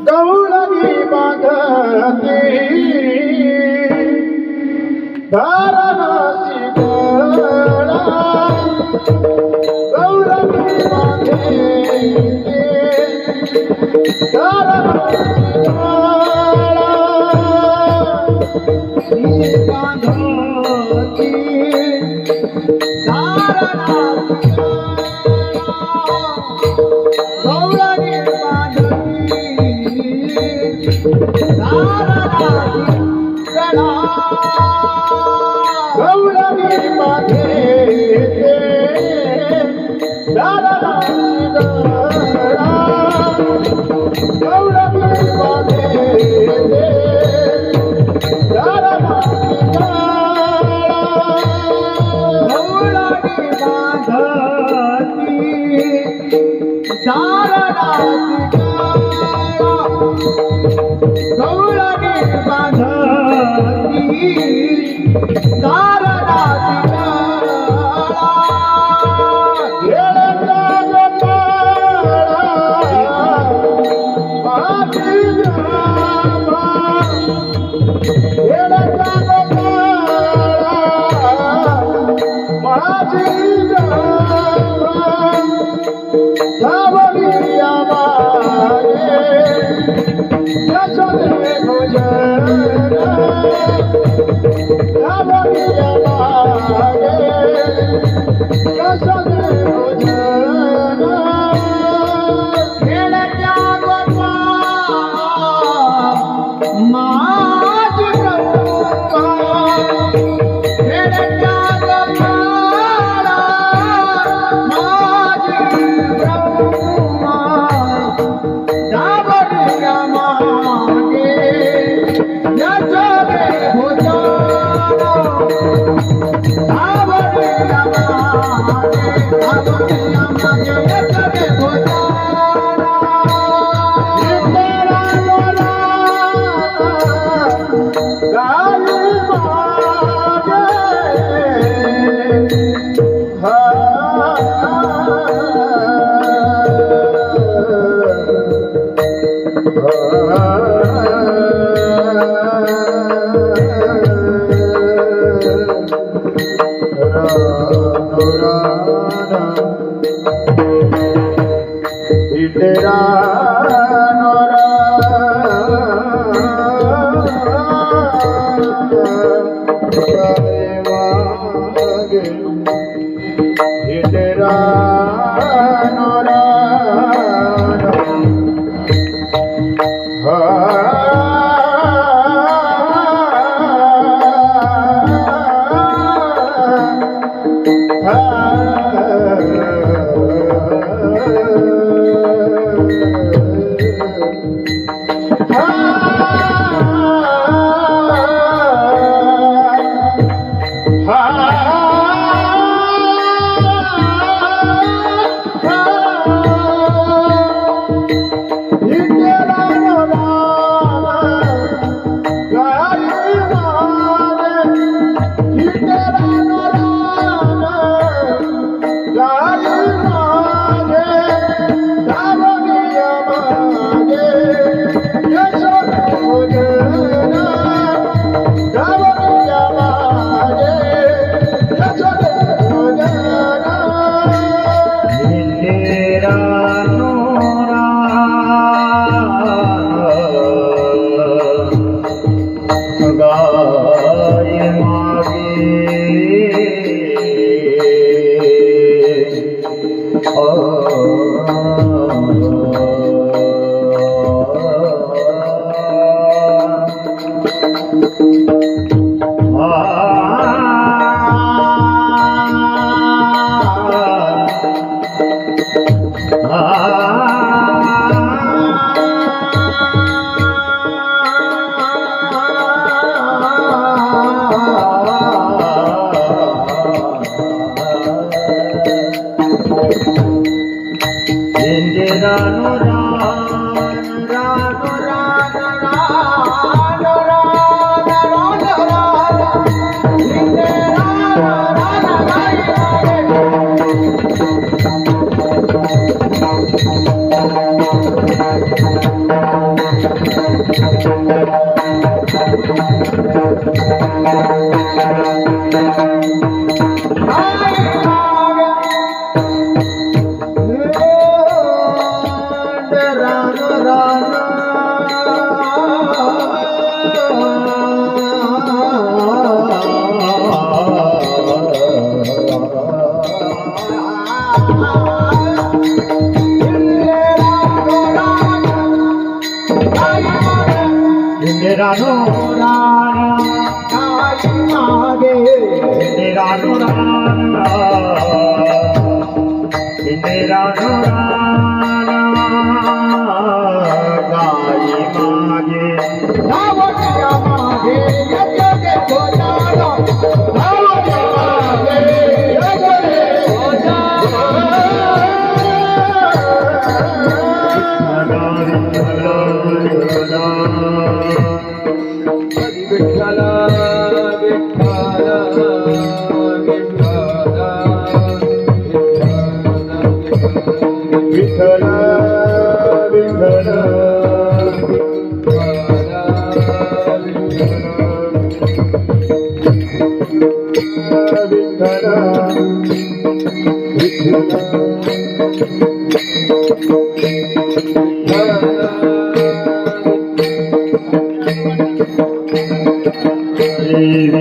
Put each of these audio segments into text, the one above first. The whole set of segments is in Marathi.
गवळणी बांधते धारणाची गळा गवळणी बांधते धारणाची गळा ही बांधती धारणाची गवळणी गवळणी बांधते धारणाची गळा गवळणी बांधते धारणाची गळा गवळणी बांधती धारणाची गळा गवळणी बांधती धारणाची गळा येळेचा गोपाळा माझी जामा येळेचा गोपाळा माझी जामा धावलिया मागे यशोदे भोजन धावलिया मागे यशोदे भोजन खेळत्या गोपा माझी गप्पा खेळत्या गोपाळा माझी गप्पा धावलिया मागे यशोदे भोजन धावलिया मागे यशोदे भोजन इंदिरा लोला गाई मागे इंदिरा नोरा गाई मागे इंदिरा नोरा रानो गाई मागे रानो रानो गाई मागे धावत्या मागे यजगे गोजानो धावत्या मागे यजगे गोजानो विठ्ठल विठ्ठल विठ्ठल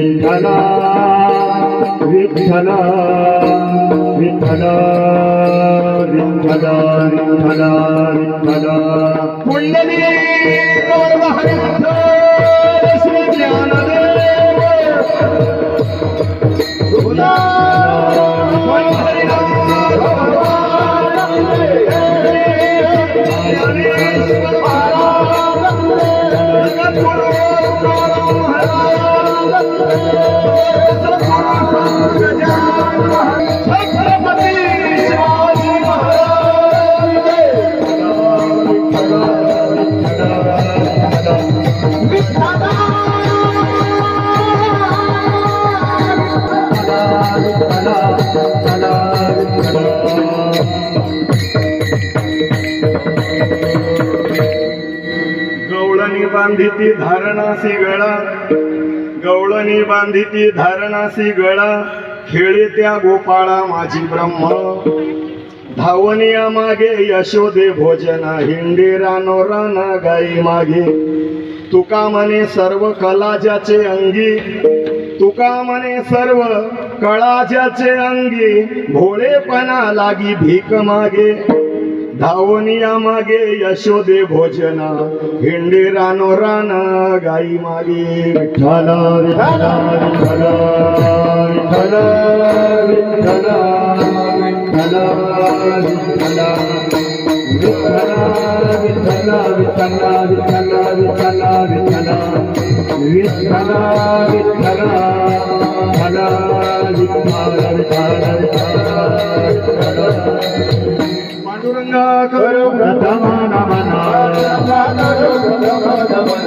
विठ्ठल विठ्ठल विठ्ठल विठ्ठल विठ्ठल कुंडली श्री ज्ञानदेव गवळणी बांधिती धारणासी गळा गवळणी बांधिती धारणासी गळा खेळे त्या गोपाळा माझी ब्रह्म धावनिया मागे यशोदे भोजना हिंडे रानो राना गाई मागे तुका म्हणे सर्व कला ज्याचे अंगी तुका म्हणे सर्व कळा ज्याचे अंगी भोळेपणा लागी भीक मागे धावनिया मागे यशोदे भोजना हिंडे रानो राना गाई मागे विठ्ठल विठ्ठल विठ्ठल विठ्ठल विठ्ठल विठ्ठल विठ्ठल विठ्ठल विठ्ठल विठ्ठल विठ्ठल विठ्ठल विठ्ठल पांडुरंगा करो प्रथम नमन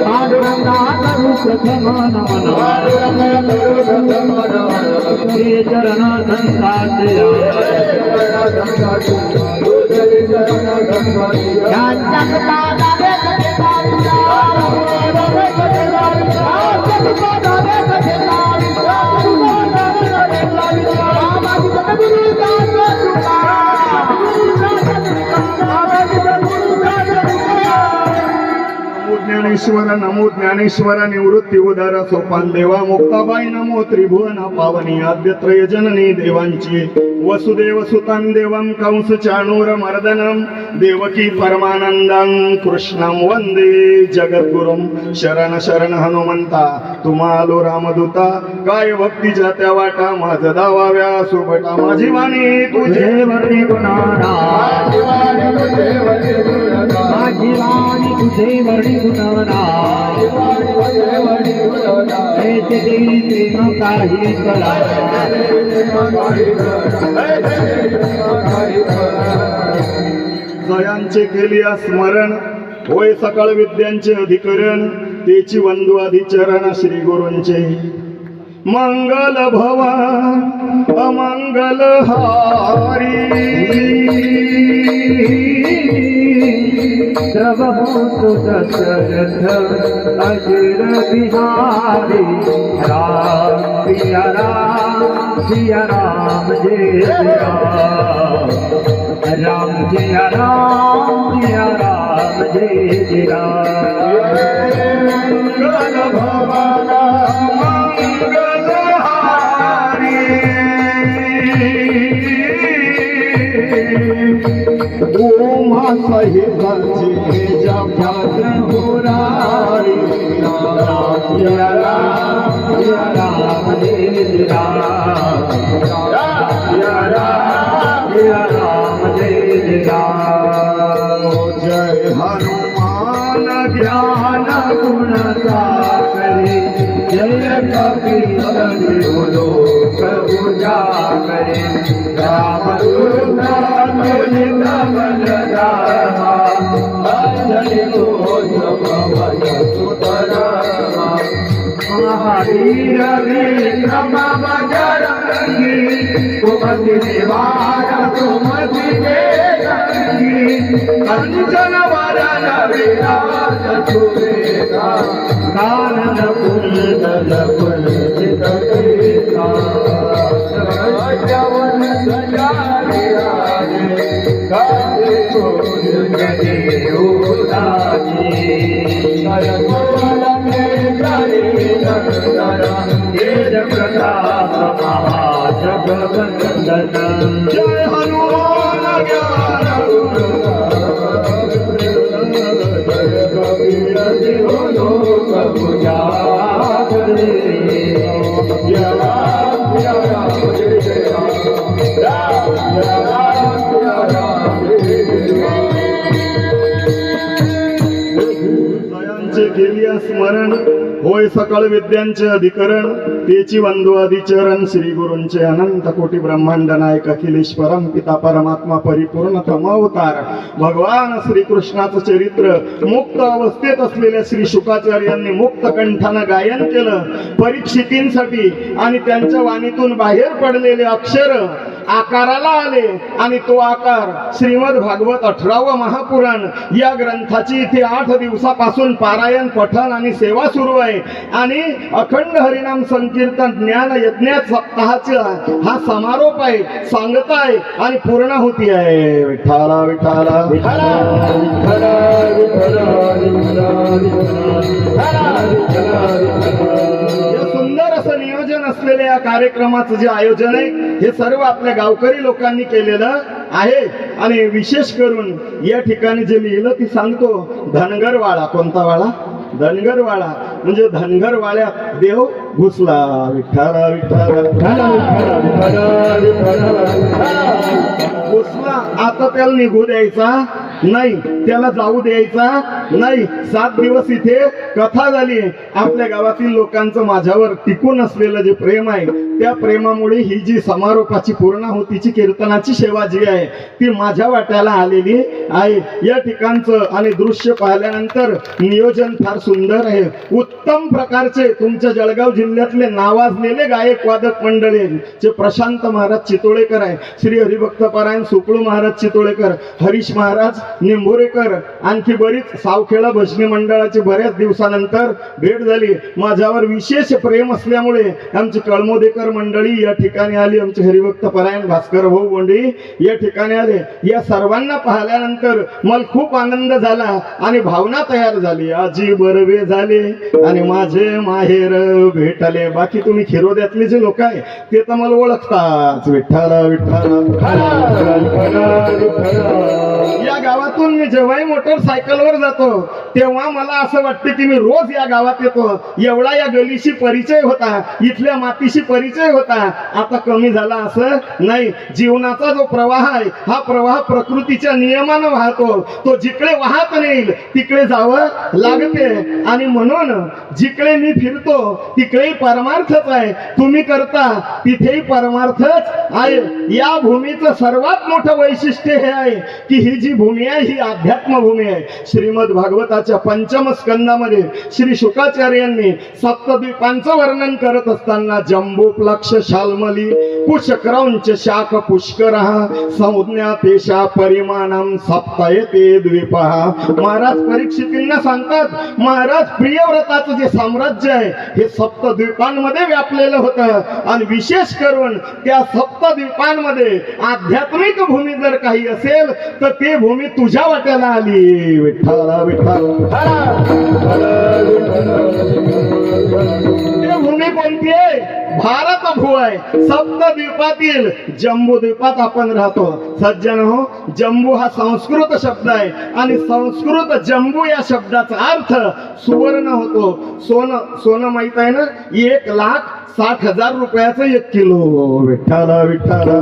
पांडुरंगा करो प्रथम नमन श्री चरण संसार ज्ञानेश्वर नमो ज्ञानेश्वर निवृत्ती उदार सोपान देवा मुक्ताबाई नमो त्रिभुवन पावनी आद्यत्रय जननी देवांची वसुदेव सुतं देवं कंस चाणूर मर्दनं देवकी परमानंदं कृष्णं वंदे जगद्गुरुं शरण शरण हनुमंता तुम्हालो रामदूता काय भक्तीच्या त्या वाटा माझ दावाव्या सुबटा माझी वाणी तुझे वर्णी गुणाना माझी वाणी तुझे वर्णी गुणाना प्रेम काही कला जयांचे केलिया स्मरण होय सकळ विद्यांचे अधिकरण तेची वंदू अधिचरण श्री गुरूंचे मंगल भवन अमंगल हारी तब हो दशरथ अजर बिहारी राम सिया राम जय राम राम सिया राम जय राम मंगल भवन मंगल हारी उमा सहित जब मुरारी राम जय राम जय राम जय राम जय हनुमान ज्ञान गुण सागरे जय कपीश लोक उजागरे राम महावीर विक्रम बजरंगी कुमति निवार सुमति वेदंगी कंचन वरन विराज सुवेगा कानन कुंडल कुंचित केसा जवन सजा विराजे कांधे कोल गदे उदाजी जय कोल में जय नंदरा तेज प्रताप महाजगवंदन जय हनुमान ज्ञान जय कबीर देव लोक उजागरे जय राम जय जयांचे केलिया स्मरण होय सकळ विद्यांचे अधिकरण तेची वंदो आदिचरण श्री गुरूंचे अनंत कोटी ब्रह्मांड नायक अखिलेश परम पिता परमात्मा परिपूर्ण अवतार भगवान श्रीकृष्णाचं चरित्र मुक्त अवस्थेत असलेल्या श्री शुकाचार्यांनी मुक्त कंठानं गायन केलं परीक्षितींसाठी आणि त्यांच्या वाणीतून बाहेर पडलेले अक्षर आकाराला आले आणि तो आकार श्रीमद भागवत 18व महापुराण या ग्रंथाची इथे 8 दिवसापासून पारायण पठण आणि सेवा सुरू आहे आणि अखंड हरिनाम संकीर्तन ज्ञान यज्ञात सप्ताहाचा हा समारोप आहे सांगता आहे आणि पूर्णाहुती आहे विठ्ठला विठ्ठला विठ्ठला सुंदर असं नियोजन असलेल्या या कार्यक्रमाचं जे आयोजन आहे हे सर्व आपल्या गावकरी लोकांनी केलेलं आहे आणि विशेष करून या ठिकाणी जे लिहिलं ती सांगतो धनगरवाडा कोणता वाडा धनगरवाडा म्हणजे धनगरवाड्यात देव घुसला विठ्ठला विठ्ठला घुसला आता त्याला निघू द्यायचा नाही त्याला जाऊ द्यायचा नाही 7 दिवस इथे कथा झाली आपल्या गावातील लोकांचं माझ्यावर टिकून असलेलं जे प्रेम आहे त्या प्रेमामुळे ही जी समारोपाची पूर्णाहुतीची कीर्तनाची सेवा जी आहे ती माझ्या वाट्याला आलेली आहे या ठिकाणचं आणि दृश्य पाहिल्यानंतर नियोजन फार सुंदर आहे उत्तम प्रकारचे तुमच्या जळगाव जिल्ह्यातले नावाजलेले गायक वादक मंडळी जे प्रशांत महाराज चितोळेकर आहे श्री हरिभक्त परायण सुपळू महाराज चितोळेकर हरीश महाराज निंभोरेकर आणखी बरीच सावखेडा भजनी मंडळाची बऱ्याच दिवसानंतर भेट झाली माझ्यावर विशेष प्रेम असल्यामुळे आमची कळमोदेकर मंडळी या ठिकाणी आली आमचे हरिभक्त परायण भास्कर भाऊ बोंडे या ठिकाणी आले या सर्वांना पाहिल्यानंतर मला खूप आनंद झाला आणि भावना तयार झाली आजी बरवे झाले आणि माझे माहेर भेटले बाकी तुम्ही खिरोद्यातले जे लोक आहे ते तर मला ओळखतात विठ्ठला विठ्ठला या गावातून मी जेव्हाही मोटरसायकलवर जातो तेव्हा मला असं वाटतं की मी रोज या गावात येतो एवढा या गलीशी परिचय होता इथल्या मातीशी परिचय होता आता कमी झाला असं नाही जीवनाचा जो प्रवाह आहे हा प्रवाह प्रकृतीच्या नियमानं वाहतो तो जिकडे वाहत नेईल तिकडे जावं लागते आणि म्हणून जिकडे मी फिरतो तिकडेही परमार्थच आहे तुम्ही करता तिथेही परमार्थच आहे या भूमीचं सर्वात मोठं वैशिष्ट्य हे आहे की ही जी भूमी भूमी आहे, ही अध्यात्म भूमी आहे. श्रीमद भागवताच्या पंचम स्कंदामध्ये श्री शुकाचार्यांनी सप्तद्वीपांचं वर्णन करत असताना जम्बू प्लक्ष शाल्मली कुशक्रौंच शाख पुष्कर संज्ञा पेशा परिमाणम सप्तयते द्वीपहा. महाराज परीक्षितींना सांगतात, महाराज प्रियव्रताचं जे साम्राज्य आहे हे सप्तद्वीपांमध्ये व्यापलेलं होतं आणि विशेष करून त्या सप्तद्वीपांमध्ये आध्यात्मिक भूमी जर काही असेल तर ते भूमी तुझ्या वाट्याला आली. विठ्ठला विठ्ठल. ते भूमी कोणती आहे? भारत भू आहे. सप्तद्वीपातील जम्बू द्वीपात आपण राहतो. सज्जन हो, जम्बू हा संस्कृत शब्द आहे आणि संस्कृत जम्बू या शब्दाचा अर्थ सुवर्ण होतो. सोनं माहित आहे ना, 1,60,000 रुपयाचं 1 किलो. विठ्ठला विठ्ठला.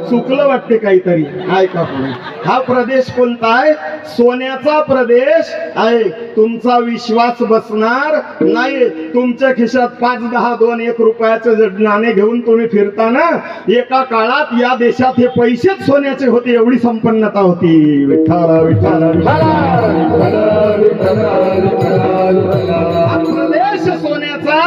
चुकलं वाटते काहीतरी. ऐका पुढे. हा प्रदेश कोणता आहे? सोन्याचा प्रदेश आहे. तुमचा विश्वास बसणार नाही. तुमच्या खिशात 5, 10, 2, 1 रुपयाचे नाणे घेऊन तुम्ही फिरताना एका काळात या देशात हे पैसेच सोन्याचे होते, एवढी संपन्नता होती. विठ्ठला विठ्ठला. हा प्रदेश सोन्याचा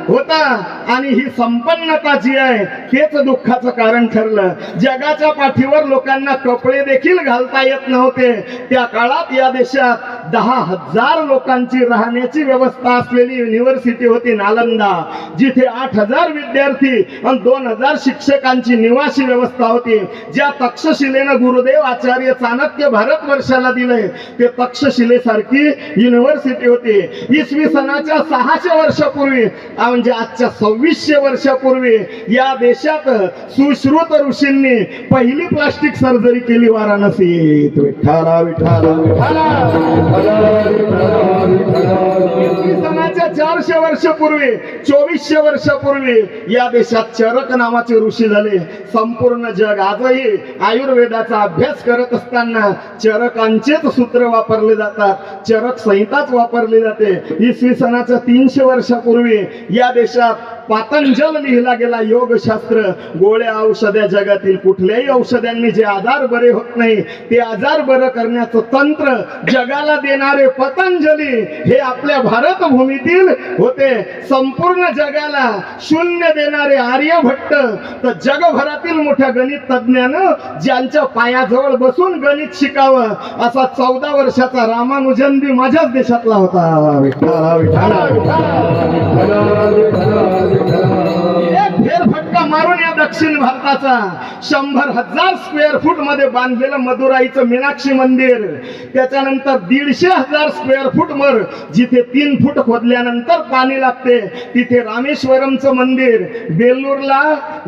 होता आणि ही संपन्नता जी आहे हेच दुःखाचं कारण ठरलं. जगाच्या पाठीवर लोकांना कपडे देखील घालता येत नव्हते. त्या काळात या देशात 10,000 लोकांची राहण्याची व्यवस्था असलेली युनिव्हर्सिटी होती नालंदा, जिथे 8,000 विद्यार्थी आणि 2,000 शिक्षकांची निवासी व्यवस्था होती. ज्या तक्षशिलेनं गुरुदेव आचार्य चाणक्य भारतवर्षाला दिले ते तक्षशिलेसारखी युनिव्हर्सिटी होती. इसवी सनाच्या 600 वर्षापूर्वी म्हणजे आजच्या 2600 वर्षापूर्वी या देशात सुश्रुत ऋषींनी पहिली प्लास्टिक सर्जरी केली वाराणसीत. विठ्ठला विठ्ठला. इसवी सनाच्या 400 वर्षापूर्वी 2400 वर्षापूर्वी या देशात चरक नावाचे ऋषी झाले. संपूर्ण जग आजही आयुर्वेदाचा अभ्यास करत असताना चरकांचेच सूत्र वापरले जातात, चरक संहिताच वापरली जाते. इसवी सनाच्या 300 वर्षापूर्वी या देशात पातंजल लिहिला गेला योगशास्त्र. गोळ्या औषध्या जगातील कुठल्याही औषधांनी जे आजार बरे होत नाही ते आजार बरं करण्याचं तंत्र जगाला देणारे पतंजली हे आपल्या भारत भूमीतील होते. संपूर्ण जगाला शून्य देणारे आर्यभट्ट तर जगभरातील मोठ्या गणित तज्ञानं ज्यांच्या पायाजवळ बसून गणित शिकावं असा 14 वर्षाचा रामानुजन बी माझ्याच देशातला होता. विठ्ठला विठ्ठला. एक फेरफटका मारून या दक्षिण भारताचा 100,000 स्क्वेअर फूट मध्ये बांधलेलं मदुराईचं मीनाक्षी मंदिर, त्याच्यानंतर 150,000 स्क्वेअर फूट वर जिथे 3 फूट खोदल्यानंतर पाणी लागते तिथे रामेश्वरमचं मंदिर, बेल्लूरला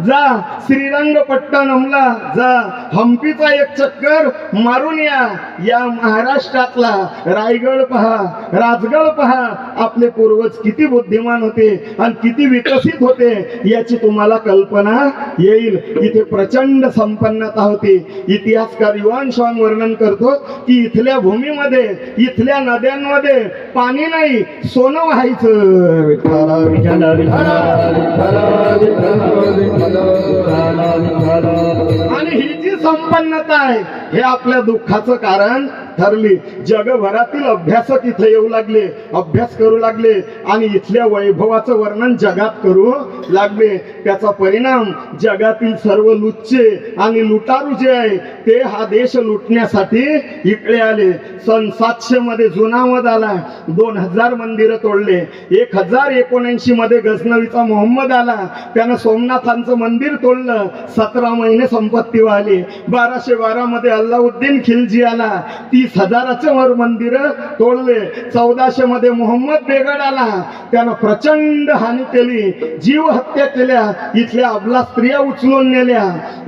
जा, श्रीरंगपट्टणमला जा, हम्पीचा एक चक्कर मारून या. या महाराष्ट्रातला रायगड पहा, राजगड पहा. आपले पूर्वज किती बुद्धिमान होते आणि किती विकसित होते याची तुम्हाला कल्पना येईल. इथे प्रचंड संपन्नता होती. इतिहासकार युवान शॉन वर्णन करतो की इथल्या भूमीमध्ये, इथल्या नद्यांमध्ये पाणी नाही, सोनं व्हायचं. आणि ही जी संपन्नता आहे हे आपल्या दुःखाचं कारण ठरली. जगभरातील अभ्यासक इथे येऊ लागले, अभ्यास करू लागले आणि इथल्या वैभवाचं वर्णन जगात करू लागले. त्याचा परिणाम जगातील सर्व लुच्चे आणि लुटारू जे आहे ते हा देश लुटण्यासाठी इकडे आले. सन 700 मध्ये जुनामद आला, 2000 मंदिरं तोडले. 1079 मध्ये गझनवीचा मोहम्मद आला, त्यानं सोमनाथांचं मंदिर तोडलं, 17 महिने संपत्ती वाहली. 1212 मध्ये अल्लाउद्दीन खिलजी आला, 30,000च्या वर मंदिर तोडले. 1400 मध्ये मोहम्मद बेगड आला, त्यानं प्रचंड हानी केली, जीव हत्या केल्या, इथल्या अबला स्त्रिया उचलून नेल्या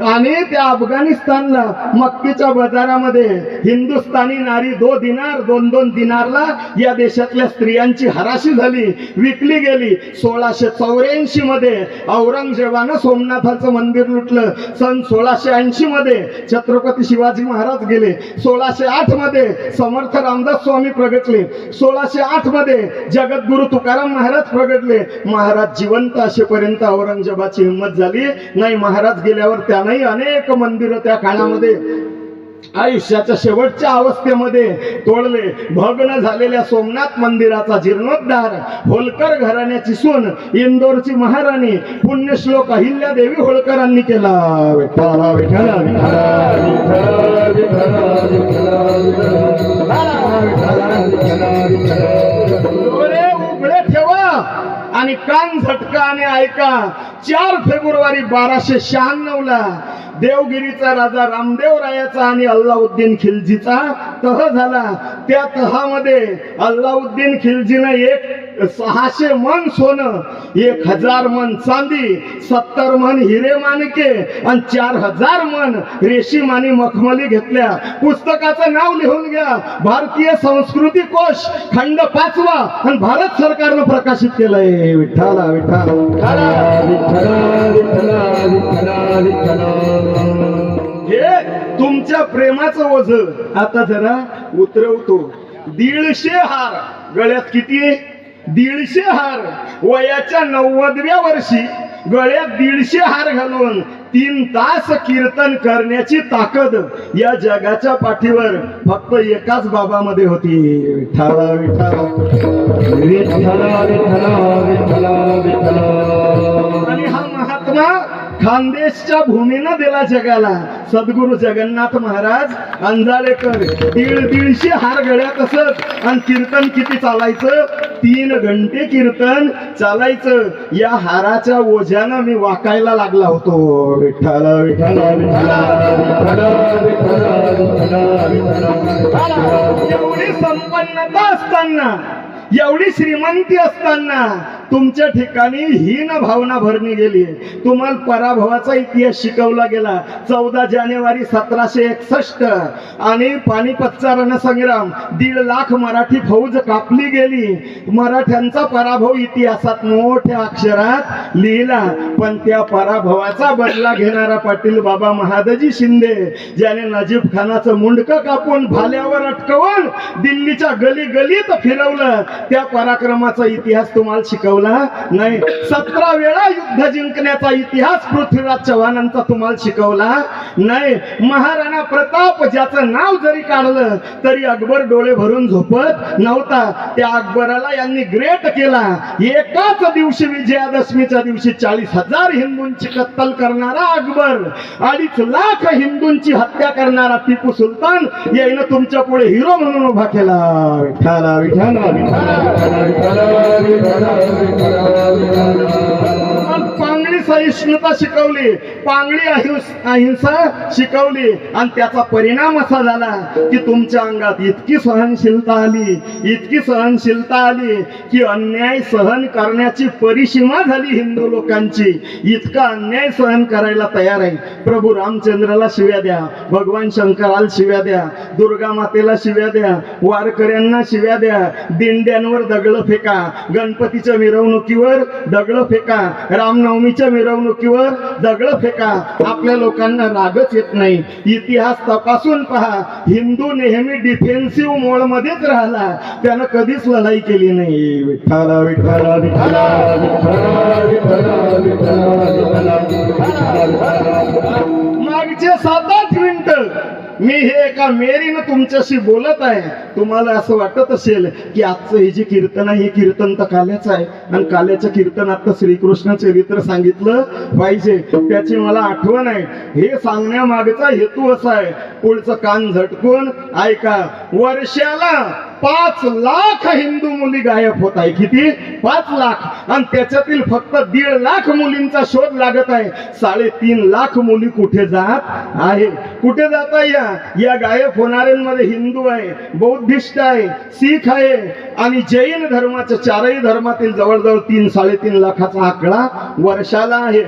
आणि त्या अफगाणिस्तानला मक्कीच्या बाजारामध्ये हिंदुस्थानी नारी 2 दिनारला या देशातल्या स्त्रियांची हराशी झाली, विकली गेली. 1684 मध्ये औरंगजेबानं सोमनाथाचं मंदिर लुटलं. सन 1680 मध्ये छत्रपती शिवाजी महाराज गेले. 1608 मध्ये समर्थ रामदास स्वामी प्रगटले, 1608 मध्ये जगद्गुरु तुकाराम महाराज प्रगटले. महाराज जिवंत असेपर्यंत औरंगजेबाची हिंमत झाली नाही. महाराज गेल्यावर त्यानंही अनेक मंदिरं त्या काळामध्ये आयुष्याच्या शेवटच्या अवस्थेमध्ये तोडले. भग्न झालेल्या सोमनाथ मंदिराचा जीर्णोद्धार होळकर घराण्याची सून इंदोरची महाराणी पुण्यश्लोक अहिल्यादेवी होळकरांनी केला. विठ्ठला विठ्ठला डोळे उघडे ठेवा आणि कान झटका आणि ऐका. 4 फेब्रुवारी 1296 ला देवगिरीचा राजा रामदेव रायाचा आणि अल्लाउद्दीन खिलजीचा तह झाला. त्या तहामध्ये अल्लाउद्दीन खिलजीने 600 मन सोनं, 1000 मन चांदी, 70 मन हिरे माणिके आणि 4000 मन रेशीम आणि मखमली घेतल्या. पुस्तकाचं नाव लिहून घ्या. भारतीय संस्कृती कोश खंड 5वा आणि भारत सरकारनं प्रकाशित केलंय. विठ्ठला विठ्ठला हे तुमच्या प्रेमाचं ओझ आता जरा उतरवतो. 150 हार गळ्यात, किती? 150 हार. वयाच्या 90व्या वर्षी गळ्यात 150 हार घालून 3 तास कीर्तन करण्याची ताकद या जगाच्या पाठीवर फक्त एकाच बाबामध्ये होती. विठ्ठला विठ्ठला विठ्ठला विठ्ठला विठ्ठला. आणि हा महात्मा खानदेशच्या भूमीनं दिला जगाला. सद्गुरु जगन्नाथ महाराज अंजाळेकर 150 हार गळ्यात असत आणि कीर्तन किती चालायचं? 3 घंटे कीर्तन चालायचं. या हाराच्या ओझ्यानं मी वाकायला लागला होतो. विठ्ठला विठ्ठला विठ्ठला एवढी संपन्नता असताना, एवढी श्रीमंती असताना तुमच्या ठिकाणी हीन भावना भरली गेली. तुम्हाला पराभवाचा इतिहास शिकवला गेला. 14 जानेवारी 1761 आणि पानिपतचा रणसंग्राम, 1.5 लाख मराठी फौज कापली गेली. मराठ्यांचा पराभव इतिहासात मोठ्या अक्षरात लिहिला. पण त्या पराभवाचा बदला घेणारा पाटील बाबा महादजी शिंदे, ज्याने नजीब खानाचं मुंडकं कापून भाल्यावर अटकवून दिल्लीच्या गली गलीत फिरवलं, त्या पराक्रमाचा इतिहास तुम्हाला शिकवला नाही. 17 वेळा युद्ध जिंकण्याचा इतिहास पृथ्वीराज चव्हाणांचा तुम्हाला शिकवला नाही. महाराणा प्रताप ज्याचं नाव जरी काढलं तरी अकबर डोळे भरून झोपत नव्हता. त्या अकबराला यांनी ग्रेट केला. एकाच दिवशी विजयादशमीच्या दिवशी 40,000 हिंदूंची कत्तल करणारा अकबर, 2.5 लाख हिंदूंची हत्या करणारा टिपू सुलतान याने तुमच्या पुढे हिरो म्हणून उभा केला. विठ्ठला विठ्ठला पांगळी सहिष्णुता शिकवली, पांगळी अहिंसा शिकवली आणि त्याचा परिणाम असा झाला की तुमच्या अंगात इतकी सहनशीलता आली, इतकी सहनशीलता आली की अन्याय सहन करण्याची परिसीमा झाली हिंदू लोकांची. इतका अन्याय सहन करायला तयार आहे. प्रभू रामचंद्राला शिव्या द्या, भगवान शंकराला शिव्या द्या, दुर्गा मातेला शिव्या द्या, वारकऱ्यांना शिव्या द्या, दिंड्यांवर दगड फेका, गणपतीच्या मिरवणुकीवर दगड फेका, रामनवमीच्या मिरवणुकीवर दगड फेका. आपल्या लोकांना रागच येत नाही. इतिहास तपासून पहा. हिंदू नेहमी डिफेन्सिव्ह मोड मध्येच राहिला. त्यानं कधीच लढाई केली नाही. विठ्ठला विठ्ठला विठ्ठला मागचे 7-8 मिनिटं मी हे एका मेरीनं तुमच्याशी बोलत आहे. तुम्हाला असं वाटत असेल की आजचं हे जे कीर्तन आहे हे कीर्तन तर काल्याचं आहे आणि काल्याच्या कीर्तनात तर श्रीकृष्ण चरित्र सांगितलं पाहिजे. त्याची मला आठवण आहे. हे सांगण्यामागचा हेतू असा आहे, पुढचं कान झटकून ऐका. वर्षाला 5 लाख हिंदू मुली गायब होत आहे. किती? 5 लाख. आणि त्याच्यातील फक्त 1.5 लाख मुलींचा शोध लागत आहे. 3.5 लाख मुली कुठे जात आहे? कुठे जात आहे? या गायब होणाऱ्यांमध्ये हिंदू आहे, बौद्धिस्ट आहे, शीख आहे आणि जैन धर्माच्या 4ही धर्मातील जवळजवळ 3-3.5 लाखाचा आकडा वर्षाला आहे.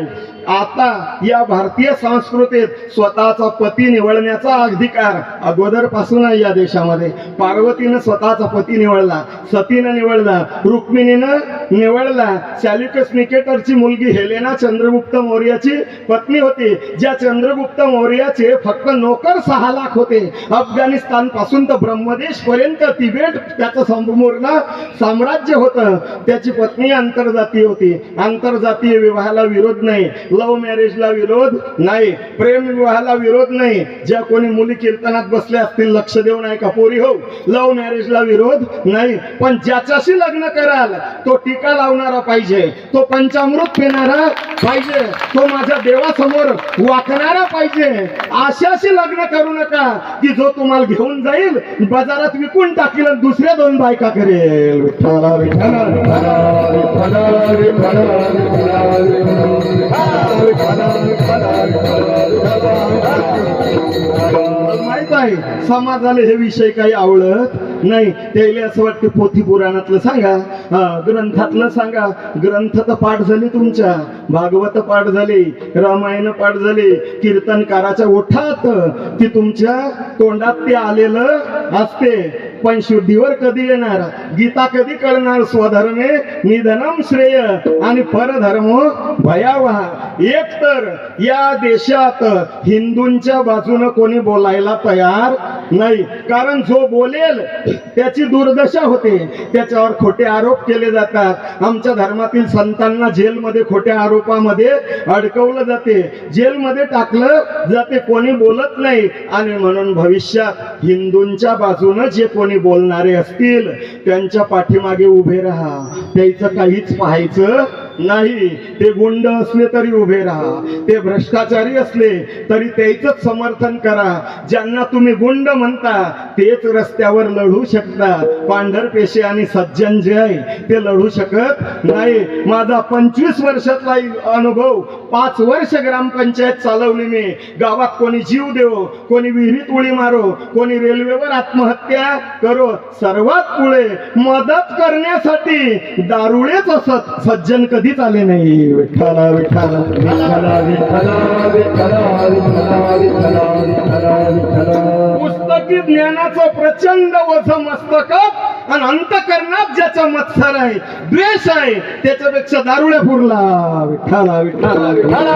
आता या भारतीय संस्कृतीत स्वतःचा पती निवडण्याचा अधिकार अगोदर पासून आहे या देशामध्ये. पार्वतीनं स्वतःचा पती निवडला, सतीनं निवडला, रुक्मिणीनं निवडला. सॅल्युकस निकेटरची मुलगी हेलेना चंद्रगुप्त मौर्याची पत्नी होती, ज्या चंद्रगुप्त मौर्याचे फक्त नोकर 6 लाख होते. अफगाणिस्तान पासून तर ब्रह्मदेश पर्यंत तिबेट त्याचं संपूर्ण साम्राज्य होतं. त्याची पत्नी आंतरजातीय होती. आंतरजातीय विवाहाला विरोध नाही, लव्ह मॅरेजला विरोध नाही, प्रेम विवाहाला विरोध नाही. ज्या कोणी मुली कीर्तनात बसल्या असतील लक्ष देऊ नाही का पोरी हो, लव्ह मॅरेजला विरोध नाही. पण ज्याच्याशी लग्न कराल तो टीका लावणारा पाहिजे, तो पंचामृत पिणारा पाहिजे, तो माझ्या देवासमोर वाकणारा पाहिजे. अशाशी लग्न करू नका की जो तुम्हाला घेऊन जाईल बाजारात विकून टाकील आणि दुसऱ्या 2 बायका करेल. विठ्ठला विठ्ठला विठ्ठला विठ्ठला विठ्ठला विठ्ठला माहित आहे समाजाला हे विषय काही आवडत नाही. त्याला असं वाटतं पोथी पुराणातलं सांगा, ग्रंथातलं सांगा. ग्रंथ तर पाठ झाले तुमच्या, भागवत पाठ झाले, रामायण पाठ झाले, कीर्तनकाराच्या ओठात ती तुमच्या तोंडात ते आलेलं असते. पण शुद्धीवर कधी येणार, गीता कधी कळणार? स्वधर्मे निधनम श्रेय आणि परधर्म भयावह. एक तर या देशात हिंदूंच्या बाजूने कोणी बोलायला तयार नाही, कारण जो बोलेल त्याची दुर्दशा होते, त्याच्यावर खोटे आरोप केले जातात. आमच्या धर्मातील संतांना जेलमध्ये खोट्या आरोपामध्ये अडकवलं जाते, जेलमध्ये टाकलं जाते, कोणी बोलत नाही. आणि म्हणून भविष्यात हिंदूंच्या बाजूने जे कोणी बोलणारे असतील त्यांच्या पाठीमागे उभे राहा, त्याचं काहीच पाहायचं नाही. ते गुंड असले तरी उभे राहा, ते भ्रष्टाचारी असले तरी त्याचंच समर्थन करा. ज्यांना तुम्ही गुंड म्हणता तेच रस्त्यावर लढू शकतात. पांढरपेशे आणि सज्जन जे आहे ते लढू शकत नाही. माझा 25 वर्षातला अनुभव, 5 वर्ष ग्रामपंचायत चालवली मी. गावात कोणी जीव देवो, कोणी विहिरीत उडी मारो, कोणी रेल्वेवर आत्महत्या करो, सर्वात पुढे मदत करण्यासाठी दारुडेच असत, सज्जन कधीच आले नाही. विठ्ठला विठ्ठला विठ्ठला विठ्ठला विठ्ठला विठ्ठला विठ्ठला विठ्ठला. पुस्तकी ज्ञानाचं प्रचंड वझ मस्तकात आणि अंतकरणात ज्याचा मत्सर आहे, द्वेष आहे, त्याच्यापेक्षा दारुड्या पुरला. विठ्ठला विठ्ठला विठ्ठला.